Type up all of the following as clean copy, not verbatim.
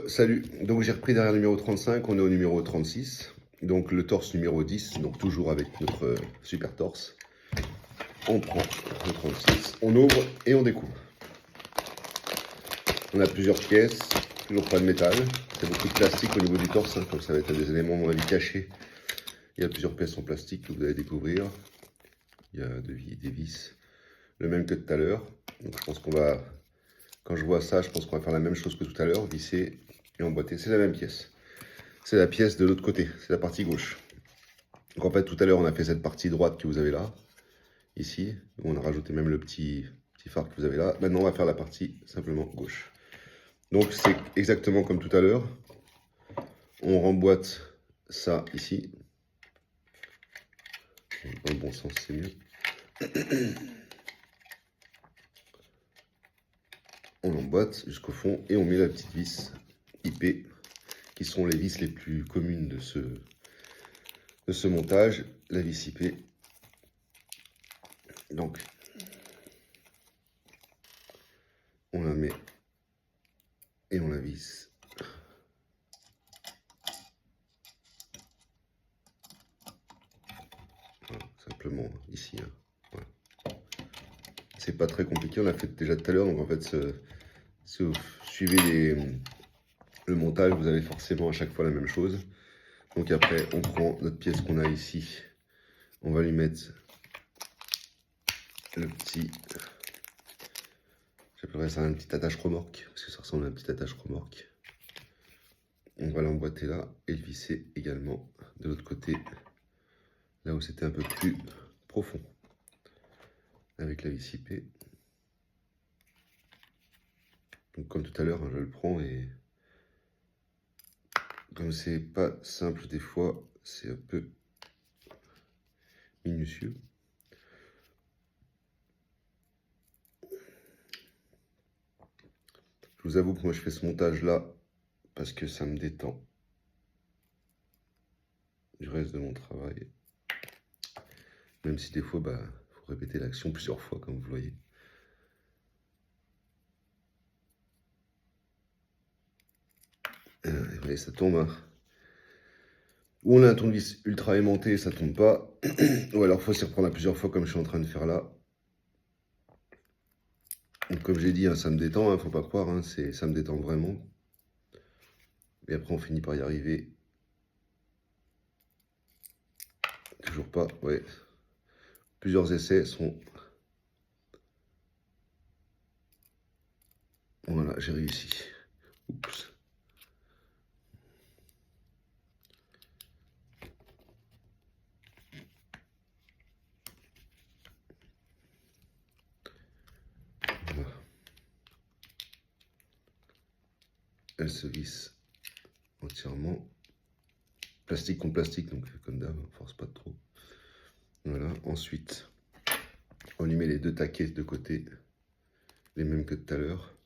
Salut. Donc j'ai repris derrière le numéro 35, on est au numéro 36. Donc le torse numéro 10, donc toujours avec notre super torse. On prend le 36, on ouvre et on découvre. On a plusieurs pièces, toujours pas de métal. Il y a beaucoup de plastique au niveau du torse, comme ça va être des éléments à mon avis cachés. Il y a plusieurs pièces en plastique que vous allez découvrir. Il y a des vis, le même que tout à l'heure. Donc je pense qu'on va, quand je vois ça, je pense qu'on va faire la même chose que tout à l'heure, visser et emboîter. C'est la même pièce. C'est la pièce de l'autre côté, c'est la partie gauche. Donc en fait, tout à l'heure, on a fait cette partie droite que vous avez là, ici. On a rajouté même le petit phare que vous avez là. Maintenant, on va faire la partie simplement gauche. Donc c'est exactement comme tout à l'heure. On remboîte ça ici. Dans le bon sens, c'est mieux. On l'emboîte jusqu'au fond et on met la petite vis IP, qui sont les vis les plus communes de ce montage, la vis IP. Donc, on la met et on la visse. Voilà, simplement ici. Hein. Voilà. C'est pas très compliqué, on l'a fait déjà tout à l'heure, donc en fait, si vous suivez le montage, vous avez forcément à chaque fois la même chose. Donc après, on prend notre pièce qu'on a ici, on va lui mettre le petit, j'appellerais ça un petit attache remorque, parce que ça ressemble à un petit attache remorque. On va l'emboîter là et le visser également de l'autre côté, là où c'était un peu plus profond, avec la vis IP. Donc comme tout à l'heure, hein, je le prends et comme c'est pas simple des fois, c'est un peu minutieux. Je vous avoue que moi je fais ce montage là parce que ça me détend du reste de mon travail. Même si des fois, faut répéter l'action plusieurs fois comme vous le voyez. Vous voyez, ça tombe. Hein. Ou on a un tournevis ultra aimanté, ça tombe pas. Ou alors faut s'y reprendre à plusieurs fois comme je suis en train de faire là. Donc comme j'ai dit, hein, ça me détend, hein, faut pas croire, hein, ça me détend vraiment. Et après on finit par y arriver. Toujours pas, ouais. Plusieurs essais sont... Voilà, j'ai réussi. Oups. Voilà. Elle se visse entièrement. Plastique contre plastique, donc comme d'hab, force pas trop. Voilà, ensuite, on lui met les deux taquets de côté, les mêmes que tout à l'heure.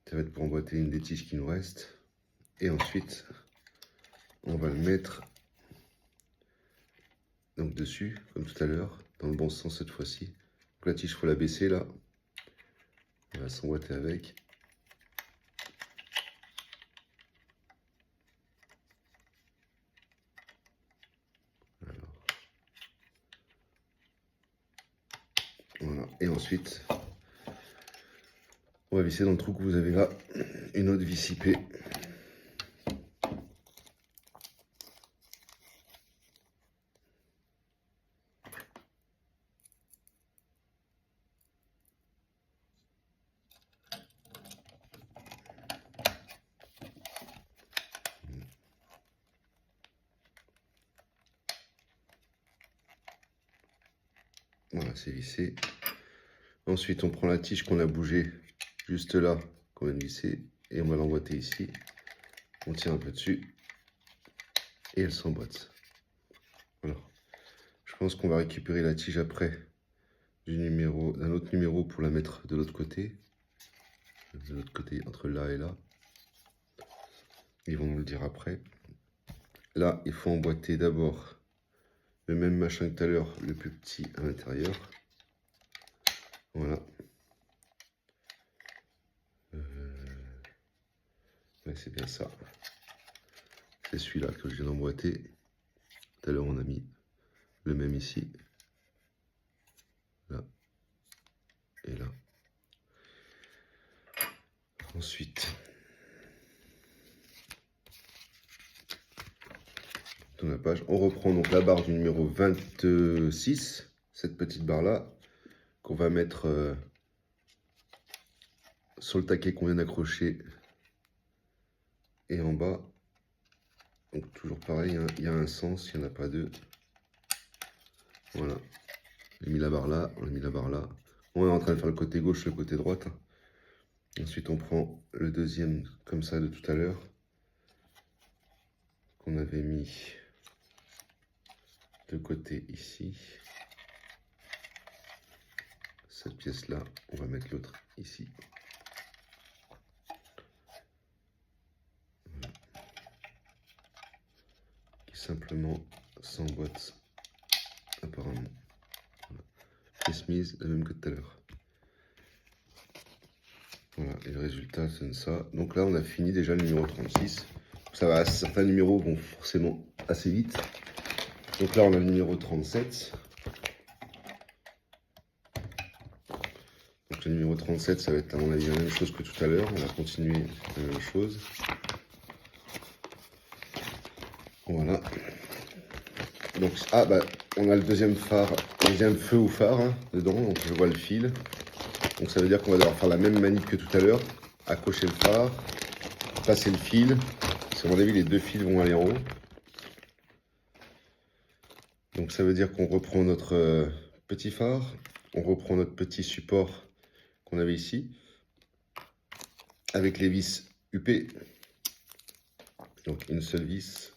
Ça va être pour emboîter une des tiges qui nous reste. Et ensuite, on va le mettre donc dessus, comme tout à l'heure, dans le bon sens cette fois-ci. Donc la tige, il faut la baisser là. On va s'emboîter avec. Alors. Voilà. Et ensuite, on va visser dans le trou que vous avez là une autre vis IP. Voilà, c'est vissé. Ensuite, on prend la tige qu'on a bougée juste là, qu'on vient de visser, et on va l'emboîter ici. On tire un peu dessus, et elle s'emboîte. Voilà. Je pense qu'on va récupérer la tige après d'un autre numéro pour la mettre de l'autre côté. De l'autre côté, entre là et là. Ils vont nous le dire après. Là, il faut emboîter d'abord le même machin que tout à l'heure, le plus petit à l'intérieur. Voilà. Ouais, c'est bien ça. C'est celui-là que je viens d'emboîter. Tout à l'heure, on a mis le même ici. Là. Et là. Ensuite, dans la page, on reprend donc la barre du numéro 26, cette petite barre-là, qu'on va mettre sur le taquet qu'on vient d'accrocher et en bas. Donc toujours pareil, hein, il y a un sens, il n'y en a pas deux. Voilà. On a mis la barre là, on a mis la barre là. On est en train de faire le côté gauche, le côté droite. Ensuite, on prend le deuxième comme ça de tout à l'heure, qu'on avait mis de côté ici. Cette pièce-là, on va mettre l'autre ici. Qui simplement s'emboîte apparemment. Voilà. Pièce mise, la même que tout à l'heure. Voilà, et le résultat sonne ça. Donc là, on a fini déjà le numéro 36. Ça va, certains numéros vont forcément assez vite. Donc là, on a le numéro 37. Donc le numéro 37, ça va être à mon avis la même chose que tout à l'heure. On va continuer la même chose. Voilà. Donc, ah bah, on a le deuxième phare, deuxième feu ou phare hein, dedans, donc je vois le fil. Donc ça veut dire qu'on va devoir faire la même manip que tout à l'heure. Accrocher le phare, passer le fil. À mon avis, les deux fils vont aller en haut. Donc ça veut dire qu'on reprend notre petit phare, on reprend notre petit support qu'on avait ici, avec les vis UP. Donc une seule vis.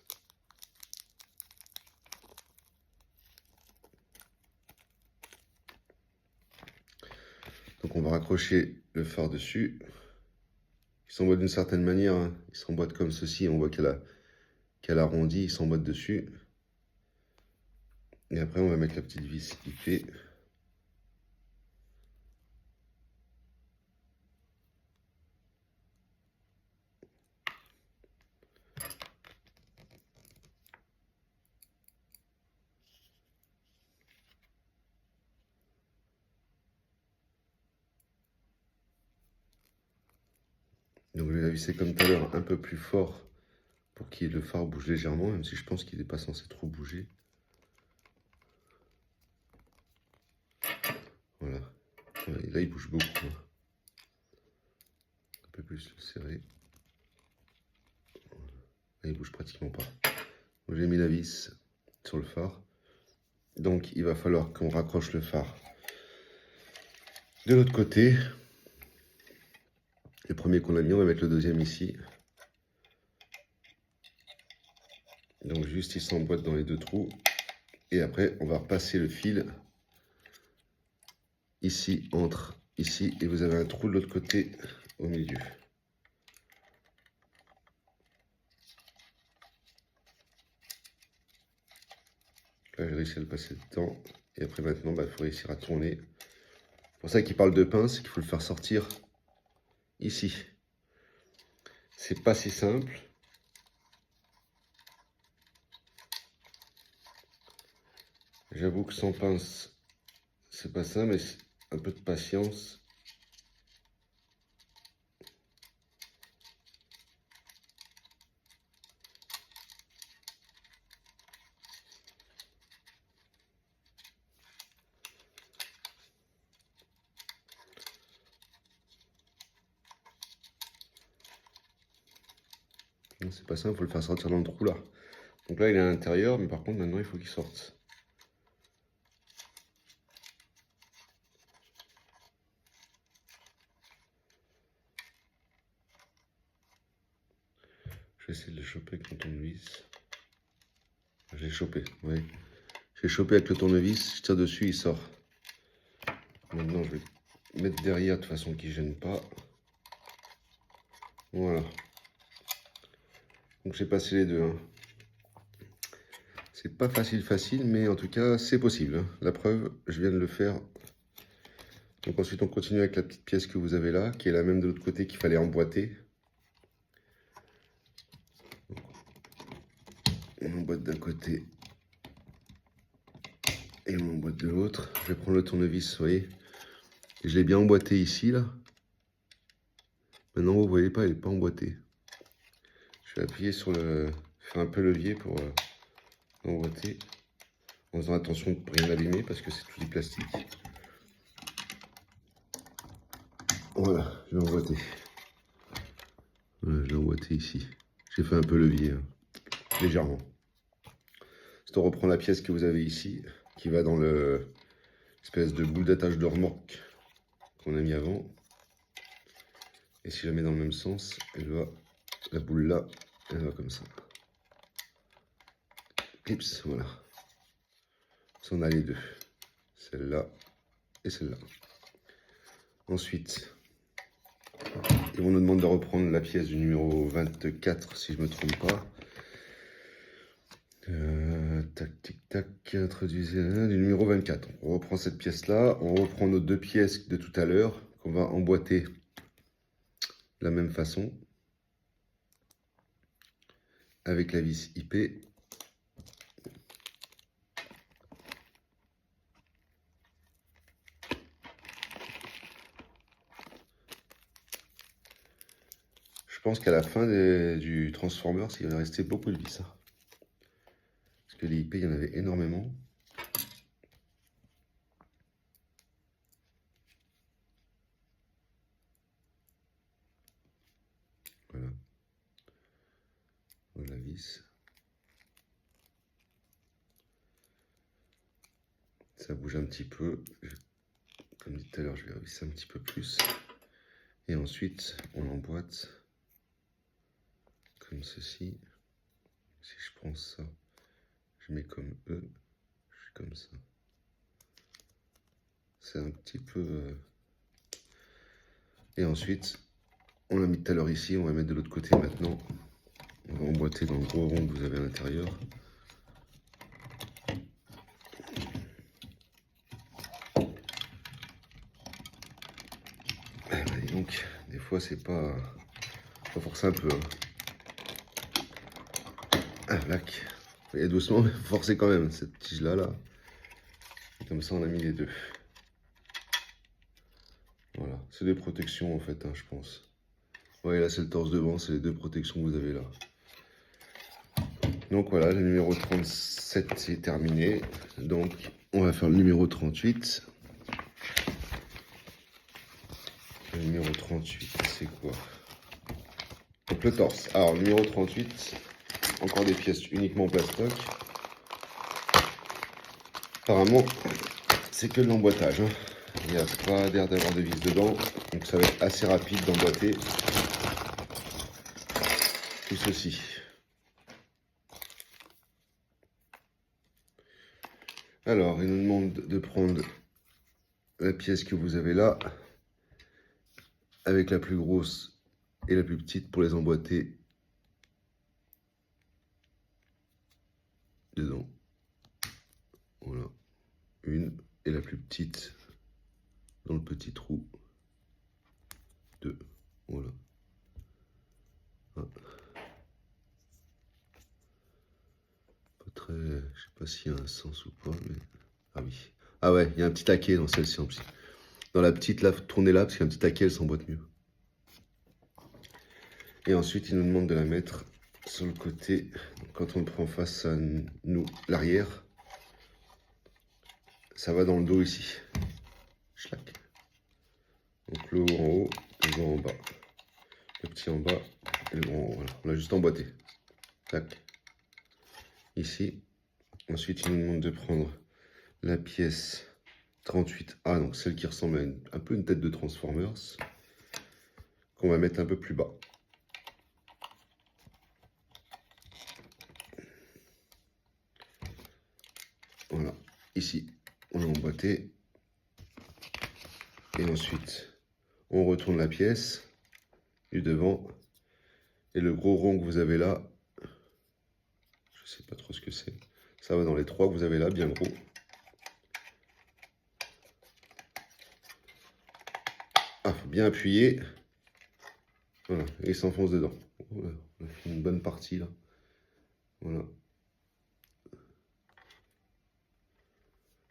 Donc on va raccrocher le phare dessus. Il s'emboîte d'une certaine manière, hein. Il s'emboîte comme ceci, on voit qu'elle arrondit, il s'emboîte dessus. Et après on va mettre la petite vis IP. Donc je vais la visser comme tout à l'heure un peu plus fort pour que le phare bouge légèrement, même si je pense qu'il n'est pas censé trop bouger. Voilà. Et là il bouge beaucoup. Hein. Un peu plus le serrer. Là il bouge pratiquement pas. J'ai mis la vis sur le phare. Donc il va falloir qu'on raccroche le phare de l'autre côté. Le premier qu'on a mis, on va mettre le deuxième ici. Donc juste il s'emboîte dans les deux trous. Et après on va repasser le fil ici, entre ici. Et vous avez un trou de l'autre côté au milieu. Là j'ai réussi à le passer dedans. Et après maintenant, il faut réussir à tourner. C'est pour ça qu'il parle de pince, qu'il faut le faire sortir ici. C'est pas si simple. J'avoue que sans pince, c'est pas ça, mais un peu de patience. C'est pas simple, il faut le faire sortir dans le trou là. Donc là, il est à l'intérieur, mais par contre, maintenant, il faut qu'il sorte. Je vais essayer de le choper avec mon tournevis. Je l'ai chopé, oui. Je l'ai chopé avec le tournevis, je tire dessus, il sort. Maintenant, je vais mettre derrière de façon qu'il ne gêne pas. Voilà. Donc, j'ai passé les deux. Hein. C'est pas facile, mais en tout cas, c'est possible. Hein. La preuve, je viens de le faire. Donc ensuite, on continue avec la petite pièce que vous avez là, qui est la même de l'autre côté qu'il fallait emboîter. On emboîte d'un côté et on emboîte de l'autre. Je vais prendre le tournevis, vous voyez. Je l'ai bien emboîté ici, là. Maintenant, vous voyez pas, il n'est pas emboîté. Je vais appuyer sur le... faire un peu levier pour emboîter. En faisant attention de ne rien abîmer parce que c'est tout du plastique. Voilà, je l'ai emboîté. Voilà, je l'ai emboîté ici. J'ai fait un peu levier, hein, légèrement. C'est on reprend la pièce que vous avez ici, qui va dans le espèce de boule d'attache de remorque qu'on a mis avant. Et si je la mets dans le même sens, elle va, la boule là, elle va comme ça. Clips, voilà. Ça, on a les deux. Celle-là et celle-là. Ensuite, ils vont nous demander de reprendre la pièce du numéro 24, si je ne me trompe pas. Tac, tic, tac, introduisez du numéro 24. On reprend cette pièce-là. On reprend nos deux pièces de tout à l'heure, qu'on va emboîter de la même façon. Avec la vis IP. Je pense qu'à la fin du Transformers, il va rester beaucoup de vis. Parce que les IP, il y en avait énormément. Voilà. Voilà la vis. Ça bouge un petit peu. Comme dit tout à l'heure, je vais revisser un petit peu plus. Et ensuite, on emboîte comme ceci. Si je prends ça, je mets comme E, je suis comme ça. C'est un petit peu... Et ensuite, on l'a mis tout à l'heure ici, on va mettre de l'autre côté maintenant. On va emboîter dans le gros rond que vous avez à l'intérieur. Et donc, des fois, c'est pas forcer un peu. Hein. Ah, lac. Et doucement, mais forcer quand même cette tige-là. Là. Et comme ça, on a mis les deux. Voilà, c'est des protections en fait, hein, je pense. Ouais, là, c'est le torse devant, c'est les deux protections que vous avez là. Donc voilà, le numéro 37 c'est terminé. Donc, on va faire le numéro 38. Le numéro 38, c'est quoi? Donc le torse. Alors, le numéro 38, encore des pièces uniquement en plastoc. Apparemment, c'est que de l'emboîtage. Hein. Il n'y a pas l'air d'avoir de vis dedans. Donc ça va être assez rapide d'emboîter tout ceci. Alors, il nous demande de prendre la pièce que vous avez là, avec la plus grosse et la plus petite pour les emboîter dedans. Voilà. Une et la plus petite dans le petit trou. Deux. Voilà. Ah. Pas très... Je sais pas s'il y a un sens ou pas, mais... Ah oui. Ah ouais, il y a un petit taquet dans celle-ci en plus. Dans la petite, là, tournez là, parce qu'il y a un petit taquet, elle s'emboîte mieux. Et ensuite, il nous demande de la mettre sur le côté. Quand on le prend face à nous, l'arrière, ça va dans le dos ici. Schlac. Donc le haut en haut, le grand en bas. Le petit en bas et le grand en haut. Voilà. On l'a juste emboîté. Tac. Ici. Ensuite, il nous demande de prendre la pièce 38A, donc celle qui ressemble à un peu une tête de Transformers, qu'on va mettre un peu plus bas. Voilà, ici, on l'a emboîté. Et ensuite, on retourne la pièce du devant. Et le gros rond que vous avez là, je sais pas trop ce que c'est. Ça va dans les trois que vous avez là, bien gros. Ah, faut bien appuyer. Voilà, et il s'enfonce dedans. Voilà, on a fait une bonne partie là. Voilà.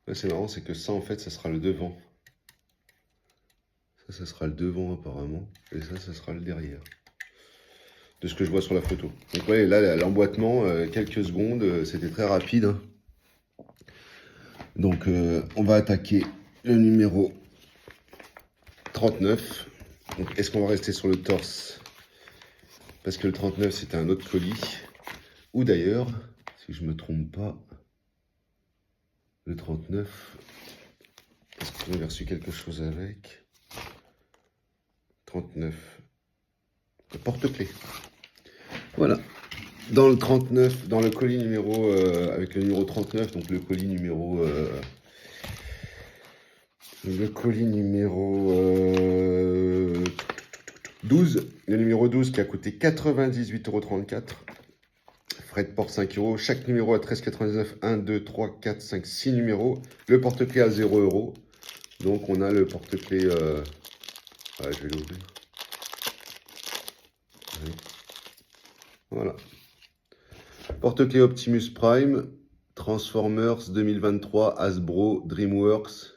Là, c'est marrant, c'est que ça, en fait, ça sera le devant. Ça sera le devant, apparemment. Et ça sera le derrière. De ce que je vois sur la photo. Donc, ouais, là, l'emboîtement, quelques secondes, c'était très rapide. Hein. Donc, on va attaquer le numéro 39. Donc, est-ce qu'on va rester sur le torse? Parce que le 39, c'était un autre colis. Ou d'ailleurs, si je ne me trompe pas, le 39, est-ce qu'on avait reçu quelque chose avec 39, le porte-clés. Voilà. Dans le 39, dans le colis numéro, avec le numéro 39, donc le colis numéro... le colis numéro 12, le numéro 12 qui a coûté 98,34 €. Frais de port 5 €. Chaque numéro à 13,99 €. 1, 2, 3, 4, 5, 6 numéros. Le porte-clés à 0 €. Donc on a le porte-clés... Ouais, je vais l'ouvrir. Oui. Voilà. Porte-clés Optimus Prime, Transformers 2023, Hasbro, DreamWorks,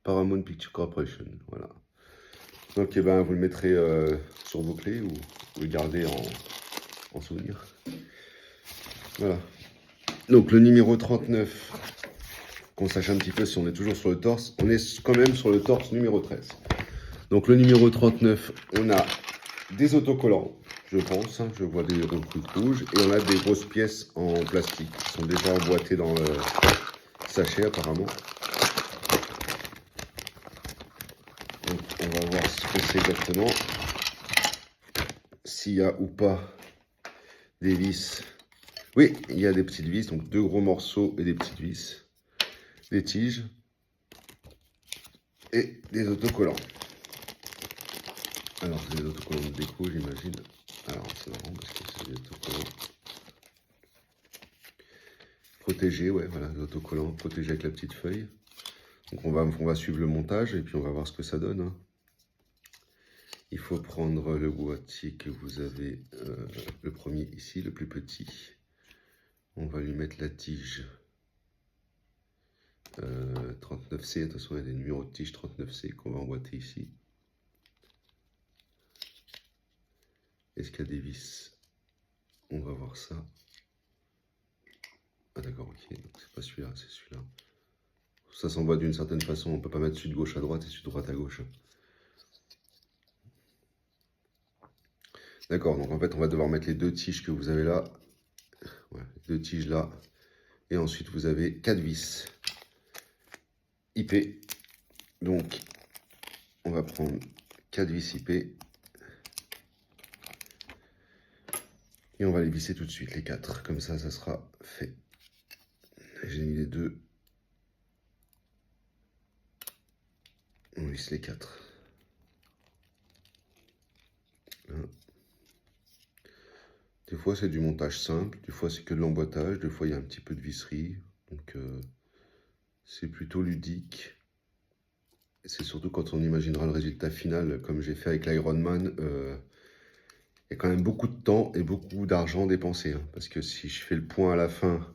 Paramount Picture Corporation. Voilà. Donc, eh ben, vous le mettrez sur vos clés ou vous le gardez en souvenir. Voilà. Donc, le numéro 39, qu'on sache un petit peu si on est toujours sur le torse. On est quand même sur le torse numéro 13. Donc, le numéro 39, on a des autocollants, je pense. Hein, je vois des recrues rouges. Et on a des grosses pièces en plastique qui sont déjà emboîtées dans le sachet, apparemment. Donc, on va voir ce que c'est exactement. S'il y a ou pas des vis. Oui, il y a des petites vis, donc 2 gros morceaux et des petites vis. Des tiges. Et des autocollants. Alors, c'est des autocollants de déco, j'imagine. Alors, c'est marrant parce que c'est des autocollants protégés, ouais, voilà, des autocollants protégés avec la petite feuille. Donc, on va suivre le montage et puis on va voir ce que ça donne. Hein. Il faut prendre le boîtier que vous avez, le premier ici, le plus petit. On va lui mettre la tige 39C. Attention, il y a des numéros de tige 39C qu'on va emboîter ici. Est-ce qu'il y a des vis? On va voir ça. Ah d'accord, ok, donc c'est pas celui-là, c'est celui-là. Ça s'envoie d'une certaine façon, on peut pas mettre celui de gauche à droite et celui de droite à gauche. D'accord, donc en fait on va devoir mettre les 2 tiges que vous avez là. Ouais, 2 tiges là. Et ensuite vous avez 4 vis IP. Donc on va prendre 4 vis IP. Et on va les visser tout de suite, les 4. Comme ça, ça sera fait. J'ai mis les 2. On visse les 4. Des fois, c'est du montage simple. Des fois, c'est que de l'emboîtage. Des fois, il y a un petit peu de visserie. Donc, c'est plutôt ludique. Et c'est surtout quand on imaginera le résultat final, comme j'ai fait avec l'Iron Man. Il y a quand même beaucoup de temps et beaucoup d'argent dépensé. Hein, parce que si je fais le point à la fin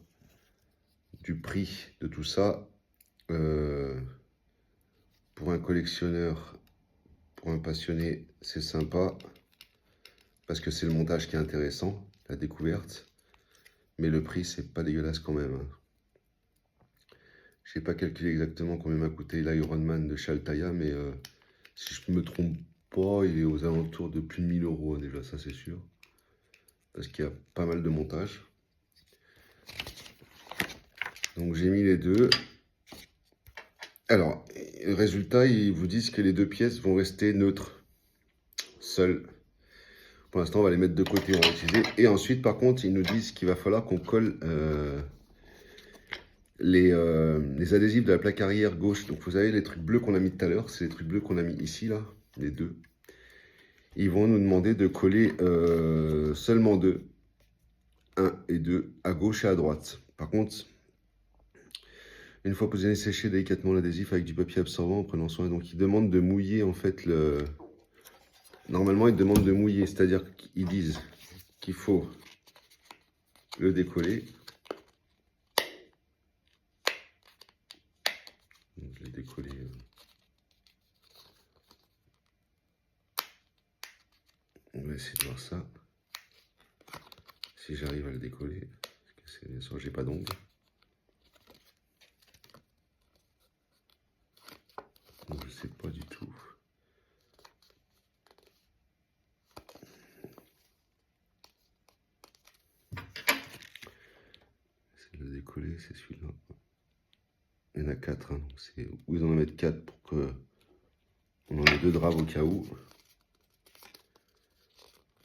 du prix de tout ça, pour un collectionneur, pour un passionné, c'est sympa. Parce que c'est le montage qui est intéressant, la découverte. Mais le prix, c'est pas dégueulasse quand même. Hein. Je n'ai pas calculé exactement combien m'a coûté l'Iron Man de chez Altaïa, mais si je ne me trompe pas, il est aux alentours de plus de 1000 € déjà, ça c'est sûr. Parce qu'il y a pas mal de montage. Donc j'ai mis les 2. Alors, le résultat, ils vous disent que les 2 pièces vont rester neutres, seules. Pour l'instant, on va les mettre de côté, on va utiliser. Et ensuite, par contre, ils nous disent qu'il va falloir qu'on colle les adhésifs de la plaque arrière gauche. Donc, vous avez les trucs bleus qu'on a mis tout à l'heure. C'est les trucs bleus qu'on a mis ici, là, les 2. Ils vont nous demander de coller seulement 2. 1 et 2 à gauche et à droite. Par contre, une fois que vous avez séché délicatement l'adhésif avec du papier absorbant en prenant soin, donc ils demandent de mouiller en fait le... Normalement, ils demandent de mouiller, c'est-à-dire qu'ils disent qu'il faut le décoller. On va essayer de voir ça. Si j'arrive à le décoller. Parce que bien sûr, j'ai pas d'ongle. Je sais pas du tout. C'est de le décoller, c'est celui-là. Il y en a 4, hein, donc c'est où ils en mettent 4 pour que on en ait 2 draps au cas où.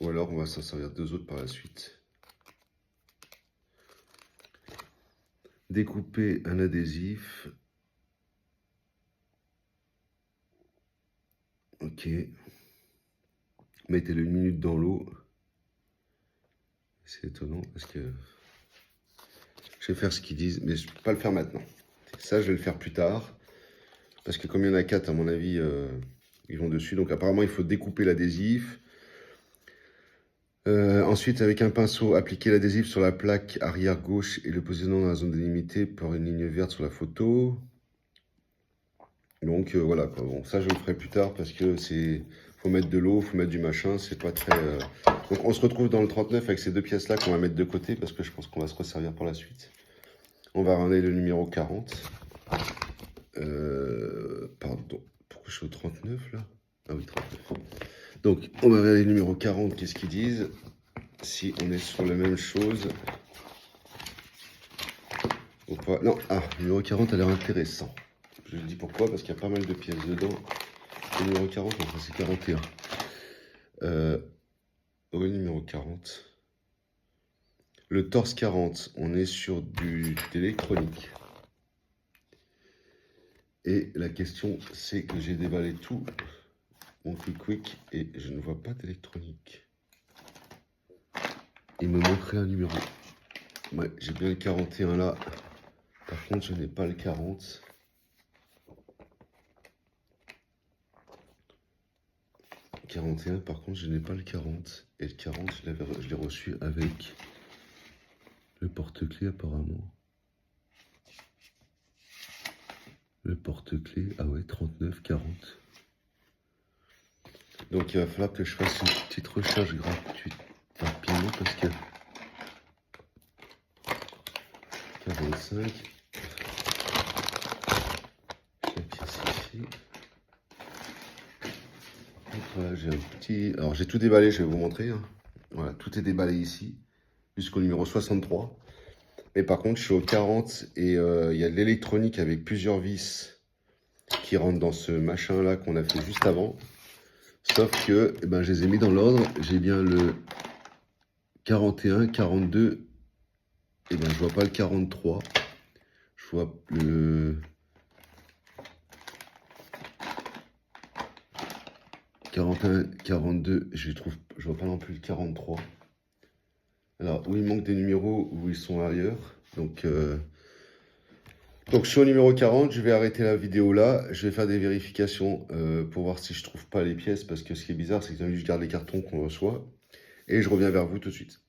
Ou alors on va s'en servir 2 autres par la suite. Découper un adhésif. Ok. Mettez-le 1 minute dans l'eau. C'est étonnant parce que je vais faire ce qu'ils disent, mais je ne peux pas le faire maintenant. Ça, je vais le faire plus tard. Parce que comme il y en a 4, à mon avis, ils vont dessus. Donc apparemment, il faut découper l'adhésif. Ensuite, avec un pinceau, appliquer l'adhésif sur la plaque arrière gauche et le positionner dans la zone délimitée par une ligne verte sur la photo. Donc voilà, quoi. Bon, ça je le ferai plus tard parce que c'est, faut mettre de l'eau, faut mettre du machin, c'est pas très. Donc on se retrouve dans le 39 avec ces 2 pièces là qu'on va mettre de côté parce que je pense qu'on va se resservir pour la suite. On va ramener le numéro 40. Pardon, pourquoi je suis au 39 là? Ah oui, 39. Donc on va regarder le numéro 40, qu'est-ce qu'ils disent? Si on est sur la même chose ou pas. Non, le numéro 40 a l'air intéressant. Je dis pourquoi, parce qu'il y a pas mal de pièces dedans. Le numéro 40, enfin c'est 41. Oui, numéro 40. Le torse 40, on est sur de l'électronique. Et la question, c'est que j'ai déballé tout mon quick et je ne vois pas d'électronique. Il me manquerait un numéro. Ouais, j'ai bien le 41 là. Par contre, je n'ai pas le 40. Le 41, par contre, je n'ai pas le 40. Et le 40, je l'ai reçu avec le porte-clés apparemment. Le porte-clés, ah ouais, 39, 40. Donc il va falloir que je fasse une petite recherche gratuite rapidement parce que 45. La pièce ici. Donc voilà, j'ai un petit. Alors j'ai tout déballé, je vais vous montrer. Hein. Voilà, tout est déballé ici, jusqu'au numéro 63. Mais par contre, je suis au 40 et il y a de l'électronique avec plusieurs vis qui rentrent dans ce machin là qu'on a fait juste avant. Sauf que eh ben, je les ai mis dans l'ordre. J'ai bien le 41, 42. Et ben je vois pas le 43. Je vois le 41, 42. Je vois pas non plus le 43. Alors, où il manque des numéros, où ils sont ailleurs. Donc je suis au numéro 40, je vais arrêter la vidéo là. Je vais faire des vérifications pour voir si je trouve pas les pièces. Parce que ce qui est bizarre, c'est que je garde les cartons qu'on reçoit. Et je reviens vers vous tout de suite.